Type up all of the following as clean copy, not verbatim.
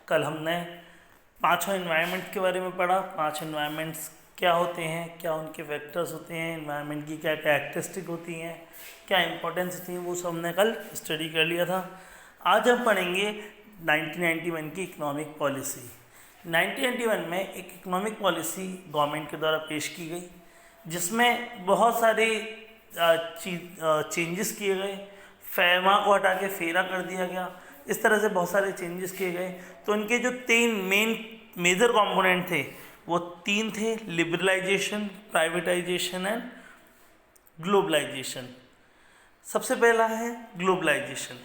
कल हमने पांचों एनवायरनमेंट के बारे में पढ़ा। पांच एनवायरनमेंट्स क्या होते हैं, क्या उनके फैक्टर्स होते हैं, एनवायरनमेंट की क्या कैरेक्टरिस्टिक होती हैं, क्या इंपॉर्टेंस होती है, वो सब हमने कल स्टडी कर लिया था। आज हम पढ़ेंगे 1991 की इकोनॉमिक पॉलिसी। 1991 में एक इकोनॉमिक पॉलिसी गवर्नमेंट के द्वारा पेश की गई, जिसमें बहुत सारे चेंजेस किए गए। फैमा को हटा के फेरा कर दिया गया। इस तरह से बहुत सारे चेंजेस किए गए। तो इनके जो तीन मेजर कंपोनेंट थे वो तीन थे: लिबरलाइजेशन, प्राइवेटाइजेशन एंड ग्लोबलाइजेशन। सबसे पहला है ग्लोबलाइजेशन।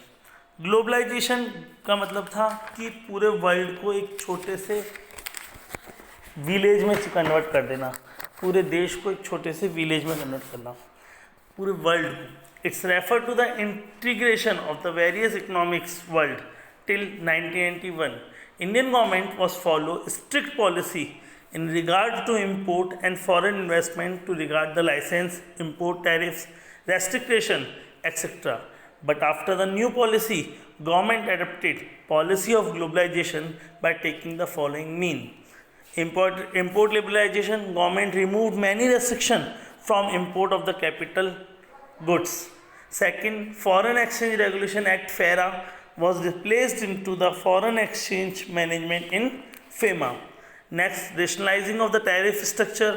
ग्लोबलाइजेशन का मतलब था कि पूरे वर्ल्ड को एक छोटे से विलेज में कन्वर्ट कर देना, पूरे देश को एक छोटे से विलेज में कन्वर्ट करना, पूरे वर्ल्ड को। It's refer to the integration of the various economics world till 1991. Indian government was follow strict policy in regard to import and foreign investment to regard the license, import tariffs, restriction, etc. But after the new policy, government adopted policy of globalization by taking the following mean. Import liberalization, government removed many restrictions from import of the capital goods. Second, Foreign Exchange Regulation Act (FERA) was replaced into the Foreign Exchange Management in FEMA. Next, rationalizing of the tariff structure,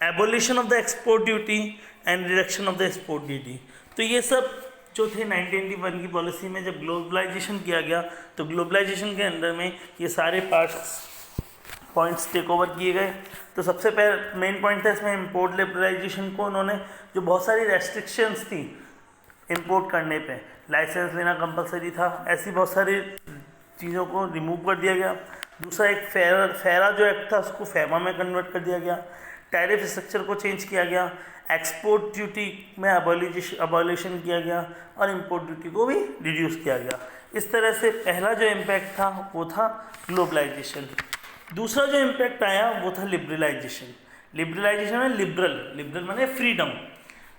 abolition of the export duty and reduction of the export duty. तो ये सब जो थे 1991 की policy में जब globalisation किया गया, तो ग्लोबलाइजेशन के अंदर में ये सारे पॉइंट्स टेक ओवर किए गए। तो सबसे पहले मेन पॉइंट था इसमें इम्पोर्ट लिबरलाइजेशन को उन्होंने, जो बहुत सारी रेस्ट्रिक्शंस थी इंपोर्ट करने पे, लाइसेंस लेना कंपलसरी था, ऐसी बहुत सारी चीज़ों को रिमूव कर दिया गया। दूसरा एक फेरा जो एक्ट था उसको फेमा में कन्वर्ट कर दिया गया। टैरिफ स्ट्रक्चर को चेंज किया गया। एक्सपोर्ट ड्यूटी में अबॉलिशन किया गया और इंपोर्ट ड्यूटी को भी रिड्यूस किया गया। इस तरह से पहला जो इम्पैक्ट था वो था ग्लोबलाइजेशन। दूसरा जो इम्पैक्ट आया वो था लिबरलाइजेशन। लिबरलाइजेशन में लिबरल माने फ्रीडम।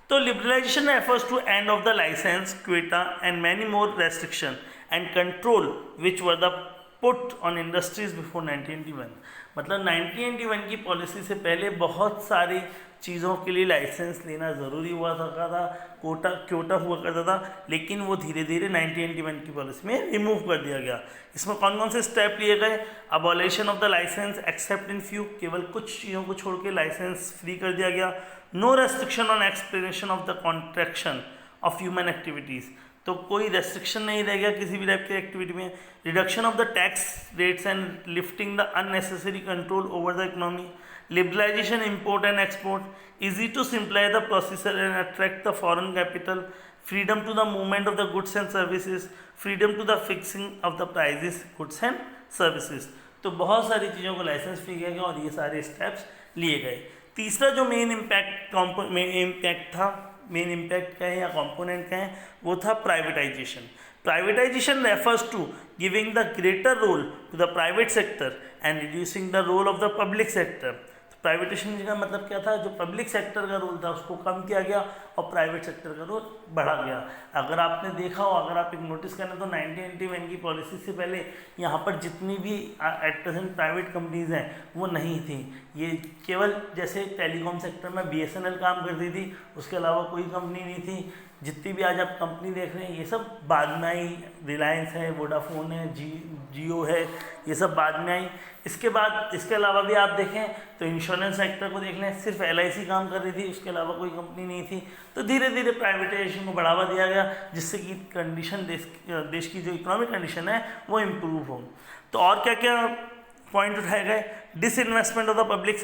तो liberalization refers to end of the license, quota and many more restriction and control which were the put on industries before 1991. मतलब 1991 की पॉलिसी से पहले बहुत सारी चीज़ों के लिए लाइसेंस लेना ज़रूरी हुआ करता था, क्योटा हुआ करता था, लेकिन वो धीरे धीरे 1991 की पॉलिसी में रिमूव कर दिया गया। इसमें कौन कौन से स्टेप लिए गए? Abolition of the licence except in few, केवल कुछ चीज़ों को छोड़ के लाइसेंस फ्री कर दिया गया। No restriction on explanation of the contraction of human activities, तो कोई रेस्ट्रिक्शन नहीं रह गया किसी भी टाइप की एक्टिविटी में। Reduction of the tax rates and lifting the unnecessary control over the economy. Liberalisation import and export, easy to simply the processor and attract the foreign capital. Freedom to the movement of the goods and services, freedom to the fixing of the prices goods and services. तो बहुत सारी चीज़ों को licence free किया गया और ये सारे स्टेप्स लिए गए। तीसरा जो मेन इम्पैक्ट क्या है या कंपोनेंट क्या है, वो था privatisation. Privatisation refers to giving the greater role to the private sector and reducing the role of the public sector. Privatisation का मतलब क्या था? जो पब्लिक सेक्टर का रोल था उसको कम किया गया और प्राइवेट सेक्टर का रोल बढ़ा गया। अगर आपने देखा हो, अगर आप एक नोटिस करें तो 1991 की पॉलिसी से पहले यहाँ पर जितनी भी एट प्रेजेंट प्राइवेट कंपनीज हैं वो नहीं थी। ये केवल जैसे टेलीकॉम सेक्टर में BSNL काम करती थी, उसके अलावा कोई कंपनी नहीं थी। जितनी भी आज आप कंपनी देख रहे हैं ये सब बाद में आई। रिलायंस है, वोडाफोन है, जियो है, ये सब बाद में आई। इसके अलावा भी आप देखें तो इंश्योरेंस सेक्टर को देख लें, सिर्फ LIC काम कर रही थी, उसके अलावा कोई कंपनी नहीं थी। तो धीरे धीरे प्राइवेटाइजेशन को बढ़ावा दिया गया, जिससे कि कंडीशन देश की जो इकोनॉमिक कंडीशन है वो इम्प्रूव हो। तो और क्या क्या पॉइंट उठाए गए? Disinvestment of the public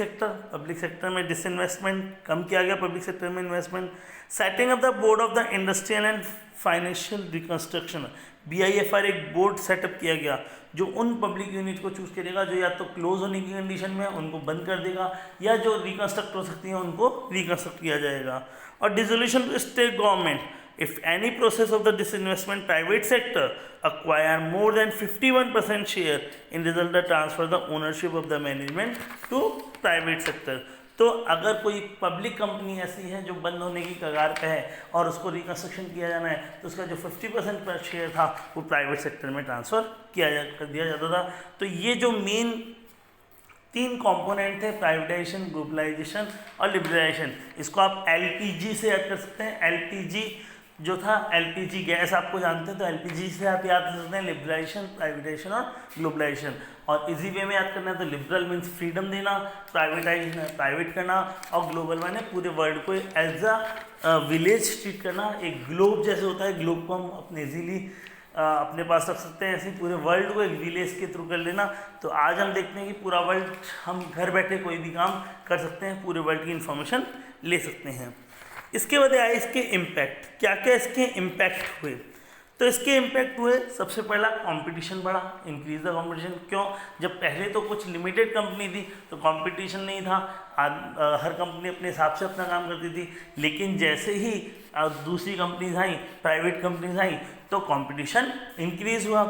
sector में डिसइन्वेस्टमेंट कम किया गया, पब्लिक सेक्टर में investment. Setting up the board of the industrial and financial reconstruction, BIFR एक बोर्ड सेटअप किया गया जो उन पब्लिक यूनिट को चूज करेगा जो या तो क्लोज होने की कंडीशन में है उनको बंद कर देगा, या जो रिकंस्ट्रक्ट हो सकती हैं उनको रिकंस्ट्रक्ट किया जाएगा। और dissolution to state government, if any process of the disinvestment private sector acquire more than 51% share in result the transfer the ownership of the management to private sector। तो अगर कोई पब्लिक कंपनी ऐसी है जो बंद होने की कगार पे है और उसको रिकंस्ट्रक्शन किया जाना है, तो उसका जो 50% पर शेयर था वो प्राइवेट सेक्टर में ट्रांसफ़र कर दिया जाता था। तो ये जो मेन 3 कंपोनेंट थे, प्राइवेटाइजेशन, ग्लोबलाइजेशन और लिबरलाइजेशन, इसको आप LPG से याद कर सकते हैं। LPG जो था, LPG गैस आपको जानते हैं, तो LPG से आप याद कर सकते हैं लिबरलाइजेशन, प्राइवेटाइजेशन और ग्लोबलाइजेशन। और इजी वे में याद करना है तो लिबरल मीन्स फ्रीडम देना, प्राइवेटाइजेशन है प्राइवेट करना, और ग्लोबल माने पूरे वर्ल्ड को एज अ विलेज ट्रीट करना। एक ग्लोब जैसे होता है, ग्लोब को हम अपने इजीली अपने पास रख सकते हैं, ऐसे पूरे वर्ल्ड को एक विलेज के थ्रू कर लेना। तो आज हम देखते हैं कि पूरा वर्ल्ड, हम घर बैठे कोई भी काम कर सकते हैं, पूरे वर्ल्ड की इंफॉर्मेशन ले सकते हैं। इसके बाद आए इसके इम्पैक्ट, क्या क्या इसके इम्पैक्ट हुए। तो इसके इम्पैक्ट हुए, सबसे पहला कंपटीशन बढ़ा, इंक्रीज द कंपटीशन। क्यों? जब पहले तो कुछ लिमिटेड कंपनी थी तो कंपटीशन नहीं था, हर कंपनी अपने हिसाब से अपना काम करती थी। लेकिन जैसे ही दूसरी कंपनीज आई, प्राइवेट कंपनीज आई, तो कंपटीशन इंक्रीज हुआ।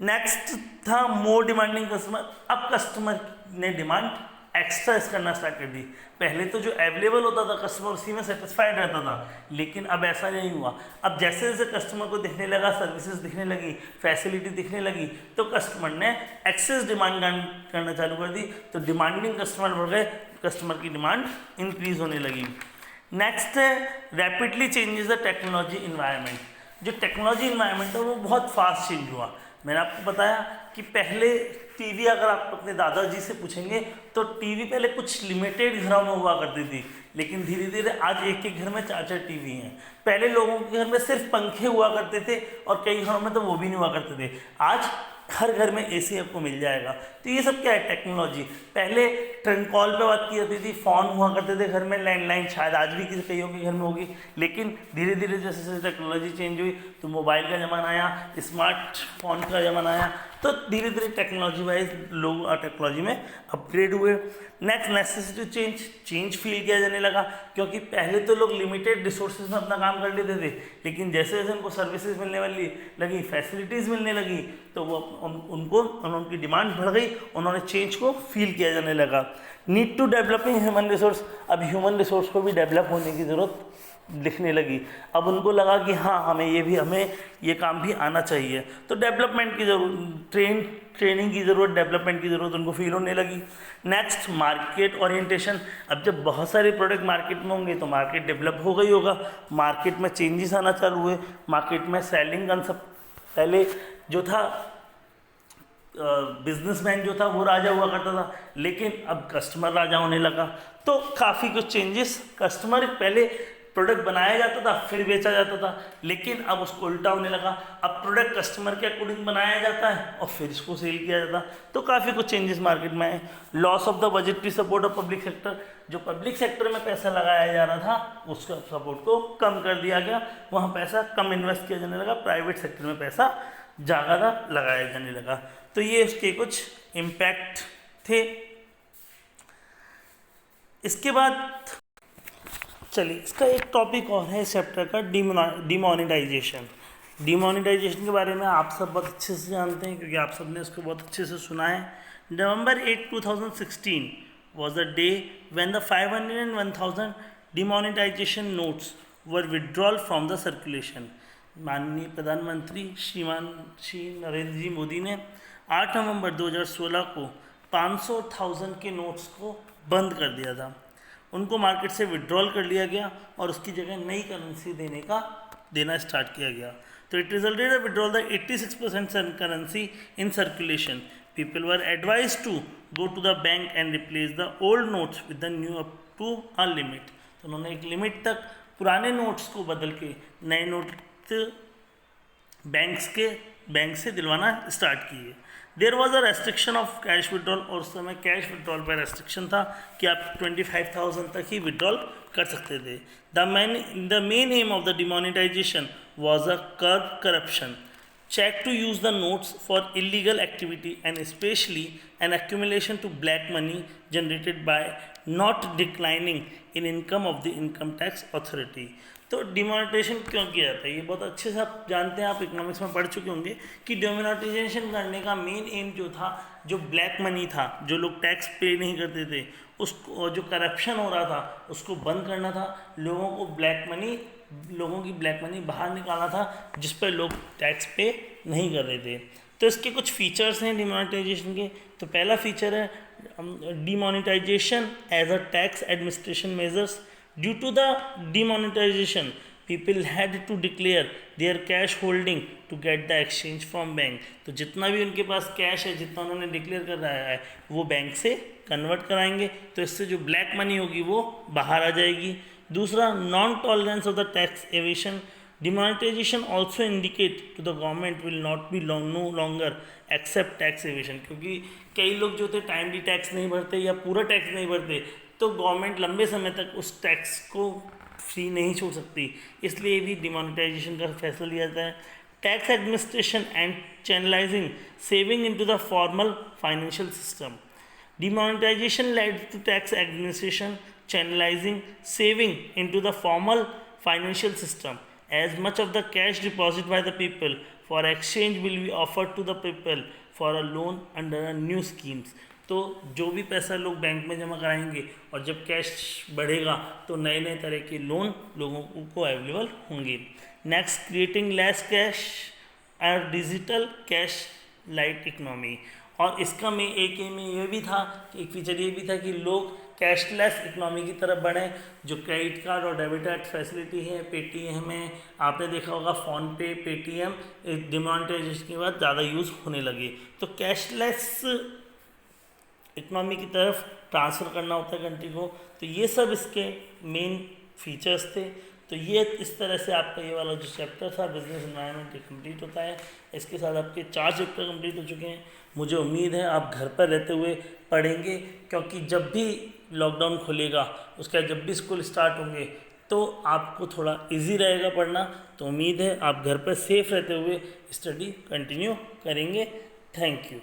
नेक्स्ट था मोर डिमांडिंग कस्टमर। अब कस्टमर ने डिमांड एक्स्ट्रा करना स्टार्ट कर दी। पहले तो जो अवेलेबल होता था कस्टमर उसी में सेटिस्फाइड रहता था, लेकिन अब ऐसा नहीं हुआ। अब जैसे जैसे कस्टमर को दिखने लगा, सर्विसेज दिखने लगी, फैसिलिटी दिखने लगी, तो कस्टमर ने एक्सेस डिमांड करना चालू कर दी। तो डिमांडिंग कस्टमर बढ़ गए, कस्टमर की डिमांड इंक्रीज होने लगी। नेक्स्ट है rapidly changes the technology environment. जो टेक्नोलॉजी इन्वायरमेंट है वो बहुत फास्ट चेंज हुआ। मैंने आपको बताया कि पहले टीवी, अगर आप अपने दादाजी से पूछेंगे तो टीवी पहले कुछ लिमिटेड घरों में हुआ करती थी, लेकिन धीरे धीरे आज एक एक घर में 4-4 टीवी हैं। पहले लोगों के घर में सिर्फ पंखे हुआ करते थे और कई घरों में तो वो भी नहीं हुआ करते थे। आज हर घर में AC आपको मिल जाएगा। तो ये सब क्या है? टेक्नोलॉजी। पहले ट्रंक कॉल पे बात की जाती थी, फ़ोन हुआ करते थे घर में, लैंडलाइन, शायद आज भी किसी कईयों के घर में होगी। लेकिन धीरे धीरे जैसे जैसे टेक्नोलॉजी चेंज हुई तो मोबाइल का ज़माना आया, स्मार्टफोन का ज़माना आया, तो धीरे धीरे टेक्नोलॉजी वाइज लोग टेक्नोलॉजी में अपग्रेड हुए। नेक्स्ट नेसेसिटी चेंज फील किया जाने लगा, क्योंकि पहले तो लोग लिमिटेड रिसोर्सेज में अपना काम कर लेते थे, लेकिन जैसे जैसे उनको सर्विसेज मिलने वाली लगी, फैसिलिटीज़ मिलने लगी, तो वो उनकी डिमांड बढ़ गई, उन्होंने चेंज को फील किया जाने लगा। Need to developing human resource. अब ह्यूमन रिसोर्स को भी डेवलप होने की ज़रूरत दिखने लगी। अब उनको लगा कि हाँ, हमें ये काम भी आना चाहिए, तो डेवलपमेंट की ज़रूरत, ट्रेनिंग की ज़रूरत, डेवलपमेंट की ज़रूरत उनको फील होने लगी। Next market orientation. अब जब बहुत सारे प्रोडक्ट मार्केट में होंगे तो मार्केट डेवलप हो गई होगा, मार्केट में चेंजेस आना चालू हुए, मार्केट में सेलिंग कंसेप्ट। पहले जो था बिजनेसमैन जो था वो राजा हुआ करता था, लेकिन अब कस्टमर राजा होने लगा। तो काफ़ी कुछ चेंजेस, कस्टमर पहले प्रोडक्ट बनाया जाता था फिर बेचा जाता था, लेकिन अब उसको उल्टा होने लगा। अब प्रोडक्ट कस्टमर के अकॉर्डिंग बनाया जाता है और फिर इसको सेल किया जाता। तो काफ़ी कुछ चेंजेस मार्केट में आए। Loss of the budgetary support of public sector. जो पब्लिक सेक्टर में पैसा लगाया जा रहा था उसका सपोर्ट को कम कर दिया गया, वहाँ पैसा कम इन्वेस्ट किया जाने लगा, प्राइवेट सेक्टर में पैसा ज़्यादा लगाया जाने लगा। तो ये इसके कुछ इम्पैक्ट थे। इसके बाद चलिए, इसका एक टॉपिक और है इस चैप्टर का, डिमोनेटाइजेशन। डिमोनेटाइजेशन के बारे में आप सब बहुत अच्छे से जानते हैं, क्योंकि आप सब ने इसको बहुत अच्छे से सुना है। November 8, 2016 was the day when the 500 and 1000 demonetization notes were withdrawn from the circulation. माननीय प्रधानमंत्री श्री नरेंद्र जी मोदी ने 8 नवंबर 2016 को 500,000 के नोट्स को बंद कर दिया था। उनको मार्केट से विड्रॉल कर लिया गया और उसकी जगह नई करेंसी देना स्टार्ट किया गया। तो it resulted in withdrawal the 86% currency in circulation. People were advise to go to the bank and replace the old notes with the new up to a limit. तो उन्होंने एक लिमिट तक पुराने notes को बदल के नए नोट बैंक से दिलवाना स्टार्ट किए। There was a restriction of cash withdrawal, और उस समय कैश विड्रॉल पर रेस्ट्रिक्शन था कि आप 25,000 तक ही विड्रॉल कर सकते थे। The main aim of the demonetisation was a curb corruption. check to use the notes for illegal activity and especially an accumulation to black money generated by not declining in income of the income tax authority. तो demonetisation क्यों किया जाता है, ये बहुत अच्छे से आप जानते हैं, आप इकोनॉमिक्स में पढ़ चुके होंगे कि डिमोनेटाइजेशन करने का मेन एम जो था, जो ब्लैक मनी था, जो लोग टैक्स पे नहीं करते थे, उसको, जो करप्शन हो रहा था उसको बंद करना था, लोगों को लोगों की ब्लैक मनी बाहर निकालना था जिस पर लोग टैक्स पे नहीं कर रहे थे. तो इसके कुछ फीचर्स हैं डिमोनेटाइजेशन के. तो पहला फीचर है demonetization as a tax administration measures. Due to the demonetization people had to declare their cash holding to get the exchange from bank. तो जितना भी उनके पास कैश है, जितना उन्होंने डिक्लेयर कर रहा है, वो बैंक से कन्वर्ट कराएंगे. तो इससे जो ब्लैक मनी होगी वो बाहर आ जाएगी. दूसरा, non tolerance of the tax evasion. Demonetization also indicate to the government will not be no longer accept tax evasion. क्योंकि कई लोग जो थे टाइमली टैक्स नहीं भरते या पूरा टैक्स नहीं भरते, तो गवर्नमेंट लंबे समय तक उस टैक्स को फ्री नहीं छोड़ सकती, इसलिए भी डिमोनेटाइजेशन का फैसला लिया जाता है. Tax administration and channelising saving into the formal financial system. Demonetization led to tax administration channelizing saving into the formal financial system. As much of the cash deposited by the people for exchange will be offered to the people for a loan under a new schemes. तो जो भी पैसा लोग bank में जमा कराएंगे और जब कैश बढ़ेगा तो नए नए तरह के लोन लोगों को अवेलेबल होंगे. नेक्स्ट, क्रिएटिंग लेस कैश और डिजिटल कैश लाइट इकोनॉमी. और इसका में एक एम ये भी था, एक फीचर ये भी था कि लोग कैशलेस इकोनॉमी की तरफ बढ़ें. जो क्रेडिट कार्ड और डेबिट कार्ड फैसिलिटी है पेटीएम में, आपने देखा होगा फ़ोनपे, पेटीएम डिमोनेटाइजेशन के बाद ज़्यादा यूज़ होने लगे. तो कैशलेस इकोनॉमी की तरफ ट्रांसफ़र करना होता है कंट्री को. तो ये सब इसके मेन फीचर्स थे. तो ये इस तरह से आपका ये वाला जो चैप्टर था बिजनेस एनवायरनमेंट ये कंप्लीट होता है. इसके साथ आपके 4 चैप्टर कंप्लीट हो चुके हैं. मुझे उम्मीद है आप घर पर रहते हुए पढ़ेंगे, क्योंकि जब भी लॉकडाउन खुलेगा, उसके बाद जब भी स्कूल स्टार्ट होंगे, तो आपको थोड़ा इजी रहेगा पढ़ना. तो उम्मीद है आप घर पर सेफ रहते हुए स्टडी कंटिन्यू करेंगे. Thank you.